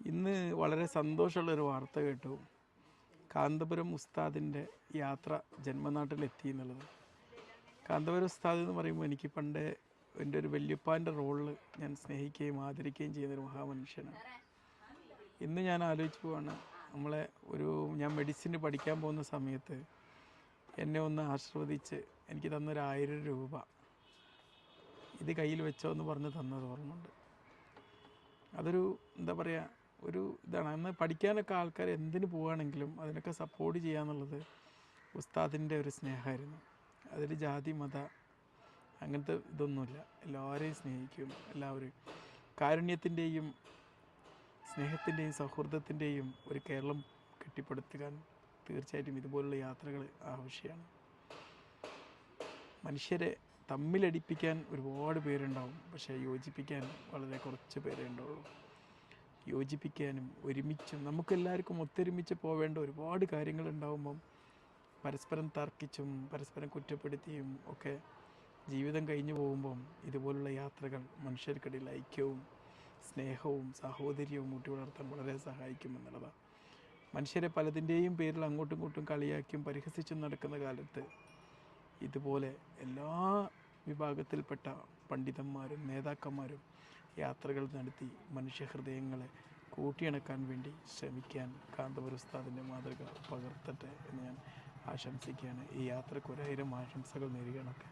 ഇന്ന് വളരെ സന്തോഷമുള്ളൊരു വാർത്ത കേട്ടു. കാന്തപുരം ഉസ്താദിൻ്റെ യാത്ര ജന്മനാട്ടിലെത്തി എന്നുള്ളത്. കാന്തപുരം ഉസ്താദ് എന്ന് പറയുമ്പോൾ എനിക്ക് പണ്ട് എൻ്റെ ഒരു വല്യപ്പാൻ്റെ റോളിൽ ഞാൻ സ്നേഹിക്കുകയും ആദരിക്കുകയും ചെയ്യുന്നൊരു മഹാമനുഷ്യനാണ്. ഇന്ന് ഞാൻ ആലോചിച്ച് പോവാണ്, ഞാൻ മെഡിസിന് പഠിക്കാൻ പോകുന്ന സമയത്ത് എന്നെ ഒന്ന് ആശീർവദിച്ച് എനിക്ക് തന്നൊരു 1000 രൂപ ഇത് കയ്യിൽ വെച്ചോ എന്ന് പറഞ്ഞ് തന്നത് ഓർമ്മയുണ്ട്. അതൊരു എന്താ പറയുക, ഒരു ഇതാണ്. അന്ന് പഠിക്കാനൊക്കെ ആൾക്കാർ എന്തിന് പോവുകയാണെങ്കിലും അതിനൊക്കെ സപ്പോർട്ട് ചെയ്യാന്നുള്ളത് ഉസ്താദിൻ്റെ ഒരു സ്നേഹമായിരുന്നു. അതിൽ ജാതി മത അങ്ങനത്തെ ഇതൊന്നുമില്ല. എല്ലാവരെയും സ്നേഹിക്കും. എല്ലാവരും കാരുണ്യത്തിൻ്റെയും സ്നേഹത്തിൻ്റെയും സൗഹൃദത്തിൻ്റെയും ഒരു കേരളം കെട്ടിപ്പടുത്തുക തീർച്ചയായിട്ടും ഇതുപോലുള്ള യാത്രകൾ ആവശ്യമാണ്. മനുഷ്യരെ തമ്മിലടിപ്പിക്കാൻ ഒരുപാട് പേരുണ്ടാവും, പക്ഷേ യോജിപ്പിക്കാൻ വളരെ കുറച്ച് പേരേ ഉണ്ടാവുള്ളൂ. യോജിപ്പിക്കാനും ഒരുമിച്ചും നമുക്കെല്ലാവർക്കും ഒത്തൊരുമിച്ച് പോവേണ്ട ഒരുപാട് കാര്യങ്ങളുണ്ടാവുമ്പം പരസ്പരം തർക്കിച്ചും പരസ്പരം കുറ്റപ്പെടുത്തിയും ഒക്കെ ജീവിതം കഴിഞ്ഞു പോകുമ്പം ഇതുപോലുള്ള യാത്രകൾ മനുഷ്യർക്കിടയിൽ ഐക്യവും സ്നേഹവും സാഹോദര്യവും ഊട്ടി വളർത്താൻ വളരെ സഹായിക്കുമെന്നുള്ളതാണ്. മനുഷ്യരെ പലതിൻ്റെയും പേരിൽ അങ്ങോട്ടും ഇങ്ങോട്ടും കളിയാക്കിയും പരിഹസിച്ചും നടക്കുന്ന കാലത്ത് ഇതുപോലെ എല്ലാ വിഭാഗത്തിൽപ്പെട്ട പണ്ഡിതന്മാരും നേതാക്കന്മാരും യാത്രകൾ നടത്തി മനുഷ്യഹൃദയങ്ങളെ കൂട്ടിയിണക്കാൻ വേണ്ടി ശ്രമിക്കാൻ കാന്തപുരം ഉസ്താദിൻ്റെ മാതൃക പകർത്തട്ടെ എന്ന് ഞാൻ ആശംസിക്കുകയാണ്. ഈ യാത്രയ്ക്ക് 1000 ആശംസകൾ നേരുകയാണൊക്കെ.